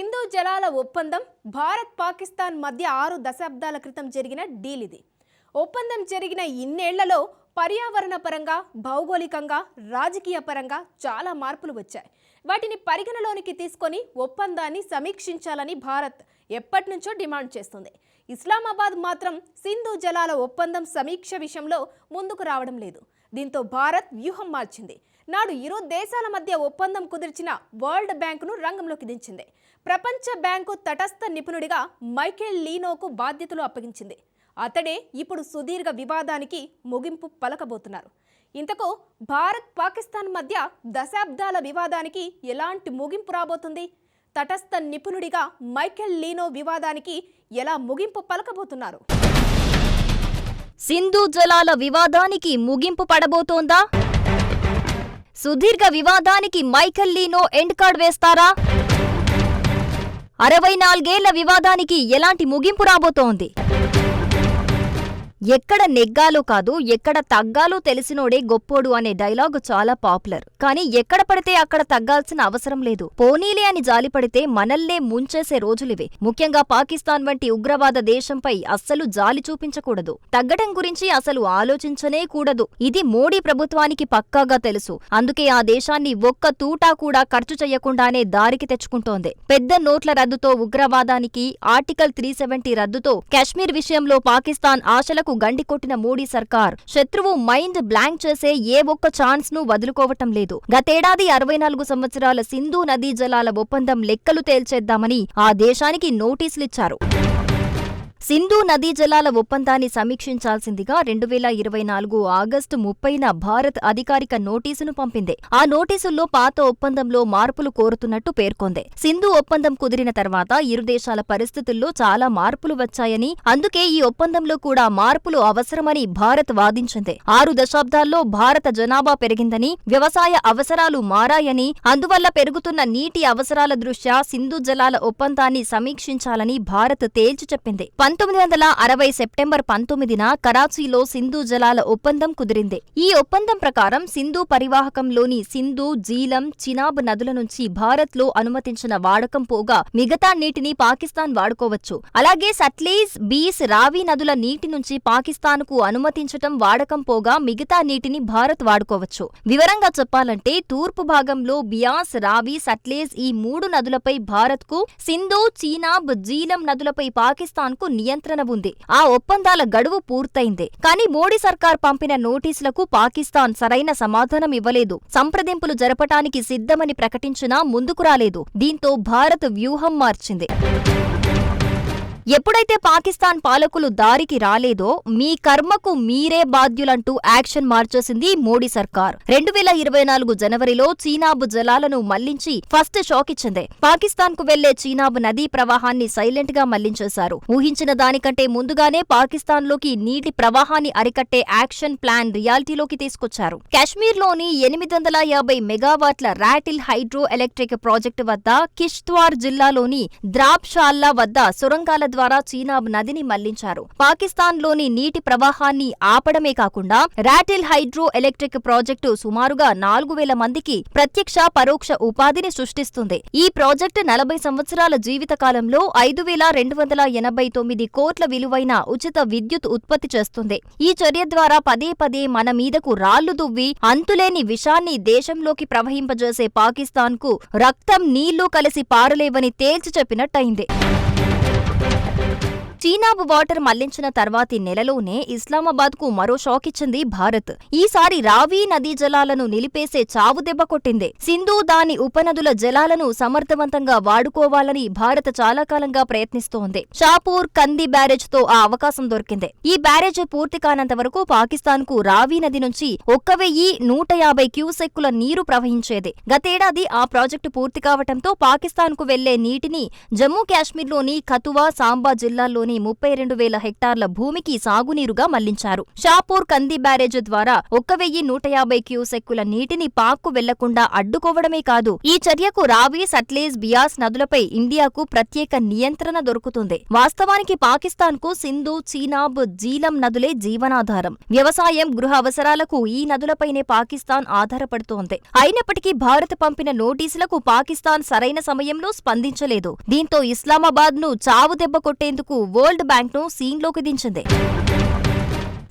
సింధు జలాల ఒప్పందం భారత్ పాకిస్తాన్ మధ్య 6 దశాబ్దాల క్రితం జరిగిన డీల్ ఇది. ఒప్పందం జరిగిన ఇన్నేళ్లలో పర్యావరణ పరంగా, భౌగోళికంగా, రాజకీయ పరంగా చాలా మార్పులు వచ్చాయి. వాటిని పరిగణలోనికి తీసుకొని ఒప్పందాన్ని సమీక్షించాలని భారత్ ఎప్పటినుంచో డిమాండ్ చేస్తుంది. ఇస్లామాబాద్ మాత్రం సింధు జలాల ఒప్పందం సమీక్ష విషయంలో ముందుకు రావడం లేదు. దీంతో భారత్ వ్యూహం మార్చింది. నాడు ఇరు దేశాల మధ్య ఒప్పందం కుదిర్చిన వరల్డ్ బ్యాంకును రంగంలోకి దించింది. ప్రపంచ బ్యాంకు తటస్థ నిపుణుడిగా మైకేల్ లీనోకు బాధ్యతలు అప్పగించింది. అతడే ఇప్పుడు సుదీర్ఘ వివాదానికి ముగింపు పలకబోతున్నారు. ఇంతకు భారత్ పాకిస్తాన్ మధ్య దశాబ్దాల వివాదానికి ఎలాంటి ముగింపు రాబోతుంది? తటస్థ నిపుణుడిగా మైకేల్ లీనో వివాదానికి ఎలా ముగింపు పలకబోతున్నారు? సింధు జలాల వివాదానికి ముగింపు పడబోతోందా? సుదీర్ఘ వివాదానికి మైకేల్ లీనో ఎండ్ కార్డ్ వేస్తారా? 64 ఏళ్ల వివాదానికి ఎలాంటి ముగింపు రాబోతోంది? ఎక్కడ నెగ్గాలో కాదు, ఎక్కడ తగ్గాలో తెలిసినోడే గొప్పోడు అనే డైలాగు చాలా పాపులర్. కానీ ఎక్కడ పడితే అక్కడ తగ్గాల్సిన అవసరం లేదు. పోనీలే అని జాలిపడితే మనల్నే ముంచేసే రోజులివే. ముఖ్యంగా పాకిస్తాన్ వంటి ఉగ్రవాద దేశంపై అస్సలు జాలి చూపించకూడదు. తగ్గడం గురించి అసలు ఆలోచించనే కూడదు. ఇది మోడీ ప్రభుత్వానికి పక్కాగా తెలుసు. అందుకే ఆ దేశాన్ని ఒక్క తూటా కూడా ఖర్చు చెయ్యకుండానే దారికి తెచ్చుకుంటోంది. పెద్ద నోట్ల రద్దుతో ఉగ్రవాదానికి, ఆర్టికల్ 370 రద్దుతో కశ్మీర్ విషయంలో పాకిస్తాన్ ఆశలకు గండికొట్టిన మోడీ సర్కార్ శత్రువు మైండ్ బ్లాంక్ చేసే ఏ ఒక్క ఛాన్స్ ను వదులుకోవటం లేదు. గతేడాది 64 సంవత్సరాల సింధు నదీ జలాల ఒప్పందం లెక్కలు తేల్చేద్దామని ఆ దేశానికి నోటీసులిచ్చారు. సింధు నదీ జలాల ఒప్పందాన్ని సమీక్షించాల్సిందిగా 2024 ఆగస్టు 30న భారత్ అధికారిక నోటీసును పంపింది. ఆ నోటీసుల్లో పాత ఒప్పందంలో మార్పులు కోరుతున్నట్టు పేర్కొంది. సింధు ఒప్పందం కుదిరిన తర్వాత ఇరు దేశాల పరిస్థితుల్లో చాలా మార్పులు వచ్చాయని, అందుకే ఈ ఒప్పందంలో కూడా మార్పులు అవసరమని భారత్ వాదించింది. 6 దశాబ్దాల్లో భారత జనాభా పెరిగిందని, వ్యవసాయ అవసరాలు మారాయని, అందువల్ల పెరుగుతున్న నీటి అవసరాల దృష్ట్యా సింధు జలాల ఒప్పందాన్ని సమీక్షించాలని భారత్ తేల్చి చెప్పింది. 1960 సెప్టెంబర్ 19న కరాచీలో సింధు జలాల ఒప్పందం కుదిరింది. ఈ ఒప్పందం ప్రకారం సింధు పరివాహకంలోని సింధు, జీలం, చినాబ్ నదుల నుంచి భారత్లో అనుమతించిన వాడకం పోగా మిగతా నీటిని పాకిస్తాన్ వాడుకోవచ్చు. అలాగే సట్లెజ్, బీస్, రావి నదుల నీటి నుంచి పాకిస్తాన్కు అనుమతించటం వాడకం పోగా మిగతా నీటిని భారత్ వాడుకోవచ్చు. వివరంగా చెప్పాలంటే తూర్పు భాగంలో బియాస్, రావి, సట్లెజ్ ఈ 3 నదులపై భారత్కు, సింధు, చీనాబ్, జీలం నదులపై పాకిస్తాన్కు నియంత్రణ ఉంది. ఆ ఒప్పందాల గడువు పూర్తయింది. కానీ మోడీ సర్కార్ పంపిన నోటీసులకు పాకిస్తాన్ సరైన సమాధానం ఇవ్వలేదు. సంప్రదింపులు జరపటానికి సిద్ధమని ప్రకటించినా ముందుకు రాలేదు. దీంతో భారత్ వ్యూహం మార్చింది. ఎప్పుడైతే పాకిస్తాన్ పాలకులు దారికి రాలేదో మీ కర్మకు మీరే బాధ్యులంటూ యాక్షన్ మార్చేసింది మోడీ సర్కార్. 2024 జనవరిలో చీనాబ్ జలాలను మళ్లించి ఫస్ట్ షాక్ ఇచ్చింది. పాకిస్తాన్ కు వెళ్లే చీనాబ్ నదీ ప్రవాహాన్ని సైలెంట్ గా మళ్లించేశారు. ఊహించిన దానికంటే ముందుగానే పాకిస్తాన్ లోకి నీటి ప్రవాహాన్ని అరికట్టే యాక్షన్ ప్లాన్ రియాలిటీలోకి తీసుకొచ్చారు. కశ్మీర్లోని 850 మెగావాట్ల రాటిల్ హైడ్రో ఎలక్ట్రిక్ ప్రాజెక్టు వద్ద, కిష్త్వార్ జిల్లాలోని ద్రాబ్షాల్లా వద్ద సొరంగాల ద్వారా చీనాబ్ నదిని మళ్లించారు. పాకిస్తాన్లోని నీటి ప్రవాహాన్ని ఆపడమే కాకుండా రాటిల్ హైడ్రో ఎలక్ట్రిక్ ప్రాజెక్టు సుమారుగా 4000 మందికి ప్రత్యక్ష, పరోక్ష ఉపాధిని సృష్టిస్తుంది. ఈ ప్రాజెక్టు 40 సంవత్సరాల జీవితకాలంలో 5289 కోట్ల విలువైన ఉచిత విద్యుత్ ఉత్పత్తి చేస్తుంది. ఈ చర్య ద్వారా పదే పదే మన మీదకు రాళ్లు దువ్వి అంతులేని విషాన్ని దేశంలోకి ప్రవహింపజేసే పాకిస్తాన్కు రక్తం, నీళ్లు కలిసి పారలేవని తేల్చి చెప్పినట్టయింది. చీనాబ్ వాటర్ మళ్లించిన తర్వాతి నెలలోనే ఇస్లామాబాద్ కు మరో షాక్ ఇచ్చింది భారత్. ఈసారి రావి నదీ జలాలను నిలిపేసే చావు దెబ్బ కొట్టింది. సింధు, దాని ఉపనదుల జలాలను సమర్థవంతంగా వాడుకోవాలని భారత్ చాలా కాలంగా ప్రయత్నిస్తోంది. షాపూర్, కంది బ్యారేజ్ తో ఆ అవకాశం దొరికింది. ఈ బ్యారేజ్ పూర్తి కానంత వరకు పాకిస్తాన్ కు రావి నది నుంచి 1150 క్యూసెక్కుల నీరు ప్రవహించేది. గతేడాది ఆ ప్రాజెక్టు పూర్తి కావటంతో పాకిస్తాన్ కు వెళ్లే నీటిని జమ్మూ కాశ్మీర్లోని కతువా, సాంబా జిల్లాల్లోని చేపట్టని 32,000 హెక్టార్ల భూమికి సాగునీరుగా మళ్లించారు. షాపూర్ కంది బ్యారేజ్ ద్వారా 1,150 క్యూసెక్కుల నీటిని పాక్కు వెళ్లకుండా అడ్డుకోవడమే కాదు, ఈ చర్యకు రావి, సట్లెజ్, బియాస్ నదులపై ఇండియాకు ప్రత్యేక నియంత్రణ దొరుకుతుంది. వాస్తవానికి పాకిస్తాన్కు సింధు, చీనాబ్, జీలం నదులే జీవనాధారం. వ్యవసాయం, గృహ అవసరాలకు ఈ నదులపైనే పాకిస్తాన్ ఆధారపడుతోంది. అయినప్పటికీ భారత్ పంపిన నోటీసులకు పాకిస్తాన్ సరైన సమయంలో స్పందించలేదు. దీంతో ఇస్లామాబాద్ను చావు దెబ్బ కొట్టేందుకు వరల్డ్ బ్యాంక్ను సీన్లోకి దించింది.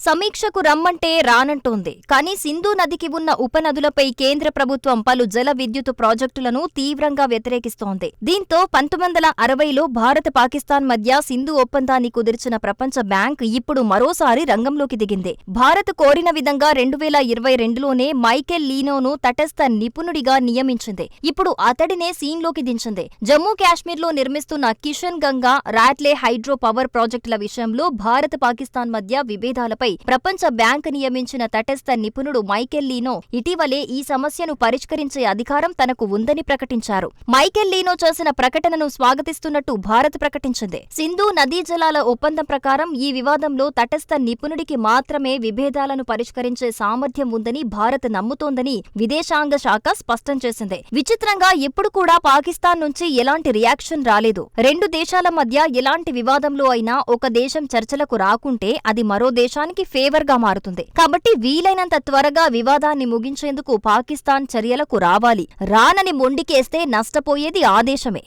సమీక్షకు రమ్మంటే రానంటోంది. కానీ సింధు నదికి ఉన్న ఉపనదులపై కేంద్ర ప్రభుత్వం పలు జల విద్యుత్ ప్రాజెక్టులను తీవ్రంగా వ్యతిరేకిస్తోంది. దీంతో 1960లో భారత్ పాకిస్తాన్ మధ్య సింధు ఒప్పందాన్ని కుదిర్చిన ప్రపంచ బ్యాంక్ ఇప్పుడు మరోసారి రంగంలోకి దిగింది. భారత్ కోరిన విధంగా 2022లోనే మైకెల్ లీనోను తటస్థ నిపుణుడిగా నియమించింది. ఇప్పుడు అతడినే సీన్లోకి దించింది. జమ్మూ కాశ్మీర్లో నిర్మిస్తున్న కిషన్ గంగా, రాట్లే హైడ్రో పవర్ ప్రాజెక్టుల విషయంలో భారత్ పాకిస్తాన్ మధ్య విభేదాలపై ప్రపంచ బ్యాంక్ నియమించిన తటస్థ నిపుణుడు మైకెల్ లీనో ఇటీవలే ఈ సమస్యను పరిష్కరించే అధికారం తనకు ఉందని ప్రకటించారు. మైకెల్ లీనో చేసిన ప్రకటనను స్వాగతిస్తున్నట్టు భారత్ ప్రకటించింది. సింధు నదీ జలాల ఒప్పందం ప్రకారం ఈ వివాదంలో తటస్థ నిపుణుడికి మాత్రమే విభేదాలను పరిష్కరించే సామర్థ్యం ఉందని భారత్ నమ్ముతోందని విదేశాంగ శాఖ స్పష్టం చేసింది. విచిత్రంగా ఇప్పుడు కూడా పాకిస్తాన్ నుంచి ఎలాంటి రియాక్షన్ రాలేదు. రెండు దేశాల మధ్య ఎలాంటి వివాదంలో అయినా ఒక దేశం చర్చలకు రాకుంటే అది మరో దేశానికి ఫేవర్ గా మారుతుంది. కాబట్టి వీలైనంత త్వరగా వివాదాన్ని ముగించేందుకు పాకిస్తాన్ చర్యలకు రావాలి. రానని మొండికేస్తే నష్టపోయేది ఆ దేశమే.